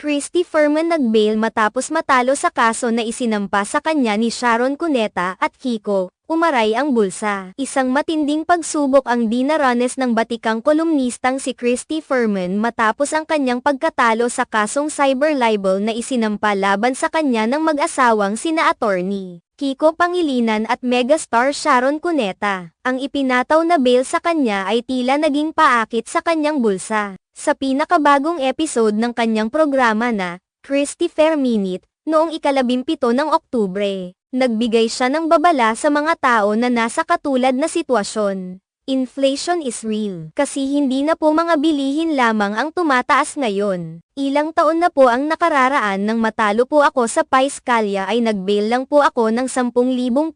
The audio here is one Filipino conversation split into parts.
Christy Ferman nag-bail matapos matalo sa kaso na isinampa sa kanya ni Sharon Cuneta at Kiko, umaray ang bulsa. Isang matinding pagsubok ang dinaranas ng batikang kolumnistang si Christy Ferman matapos ang kanyang pagkatalo sa kasong cyber libel na isinampa laban sa kanya ng mag-asawang sina attorney Kiko Pangilinan at megastar Sharon Cuneta. Ang ipinataw na bail sa kanya ay tila naging paakit sa kanyang bulsa. Sa pinakabagong episode ng kanyang programa na Christy Fair Minute, noong ika-17 ng Oktubre, nagbigay siya ng babala sa mga tao na nasa katulad na sitwasyon. Inflation is real. Kasi hindi na po mga bilihin lamang ang tumataas ngayon. Ilang taon na po ang nakararaan nang matalo po ako sa Piscalya ay nag-bail lang po ako ng 10,000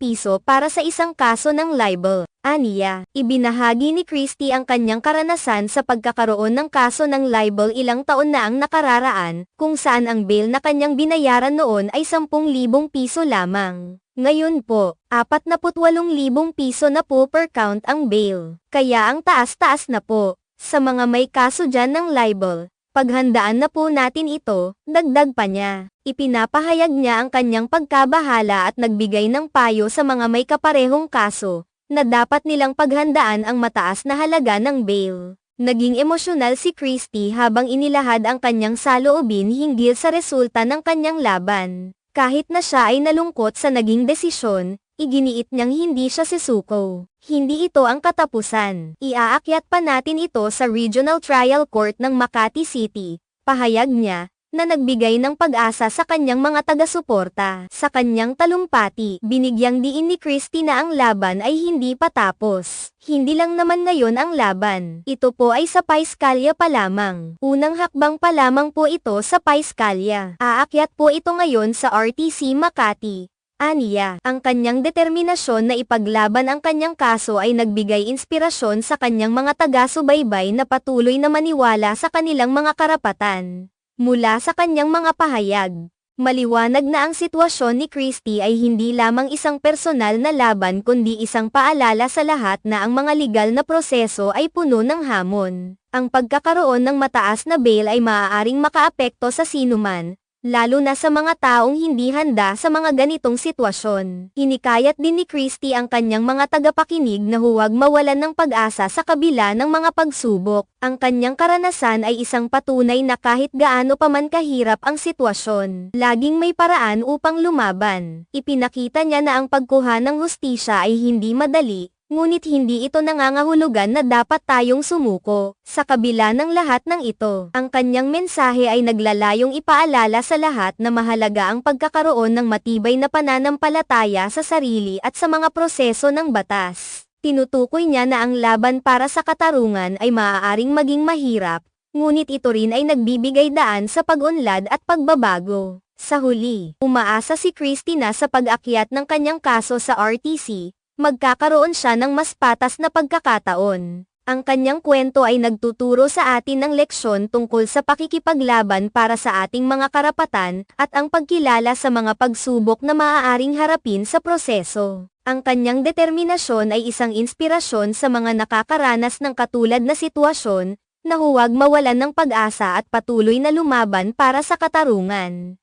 piso para sa isang kaso ng libel. Aniya, ibinahagi ni Christy ang kanyang karanasan sa pagkakaroon ng kaso ng libel ilang taon na ang nakararaan, kung saan ang bail na kanyang binayaran noon ay 10,000 piso lamang. Ngayon po, 48,000 piso na po per count ang bail. Kaya ang taas-taas na po. Sa mga may kaso dyan ng libel, paghandaan na po natin ito, dagdag pa niya. Ipinapahayag niya ang kanyang pagkabahala at nagbigay ng payo sa mga may kaparehong kaso, na dapat nilang paghandaan ang mataas na halaga ng bail. Naging emosyonal si Christy habang inilahad ang kanyang saloobin hinggil sa resulta ng kanyang laban. Kahit na siya ay nalungkot sa naging desisyon, iginiit niyang hindi siya sisuko. Hindi ito ang katapusan. Iaakyat pa natin ito sa Regional Trial Court ng Makati City, pahayag niya, na nagbigay ng pag-asa sa kanyang mga taga-suporta. Sa kanyang talumpati, binigyang diin ni Christy na ang laban ay hindi pa tapos. Hindi lang naman ngayon ang laban. Ito po ay sa Piscalya pa lamang. Unang hakbang pa lamang po ito sa Piscalya. Aakyat po ito ngayon sa RTC Makati. Aniya, ang kanyang determinasyon na ipaglaban ang kanyang kaso ay nagbigay inspirasyon sa kanyang mga taga-subaybay na patuloy na maniwala sa kanilang mga karapatan. Mula sa kanyang mga pahayag, maliwanag na ang sitwasyon ni Christy ay hindi lamang isang personal na laban kundi isang paalala sa lahat na ang mga legal na proseso ay puno ng hamon. Ang pagkakaroon ng mataas na bail ay maaaring makaapekto sa sinuman, lalo na sa mga taong hindi handa sa mga ganitong sitwasyon. Hinikayat din ni Christy ang kanyang mga tagapakinig na huwag mawalan ng pag-asa sa kabila ng mga pagsubok. Ang kanyang karanasan ay isang patunay na kahit gaano pa man kahirap ang sitwasyon, laging may paraan upang lumaban. Ipinakita niya na ang pagkuha ng hustisya ay hindi madali, ngunit hindi ito nangangahulugan na dapat tayong sumuko. Sa kabila ng lahat ng ito, ang kanyang mensahe ay naglalayong ipaalala sa lahat na mahalaga ang pagkakaroon ng matibay na pananampalataya sa sarili at sa mga proseso ng batas. Tinutukoy niya na ang laban para sa katarungan ay maaaring maging mahirap, ngunit ito rin ay nagbibigay daan sa pag-unlad at pagbabago. Sa huli, umaasa si Christy na sa pag-akyat ng kanyang kaso sa RTC, magkakaroon siya ng mas patas na pagkakataon. Ang kanyang kwento ay nagtuturo sa atin ng leksyon tungkol sa pakikipaglaban para sa ating mga karapatan at ang pagkilala sa mga pagsubok na maaaring harapin sa proseso. Ang kanyang determinasyon ay isang inspirasyon sa mga nakakaranas ng katulad na sitwasyon, na huwag mawalan ng pag-asa at patuloy na lumaban para sa katarungan.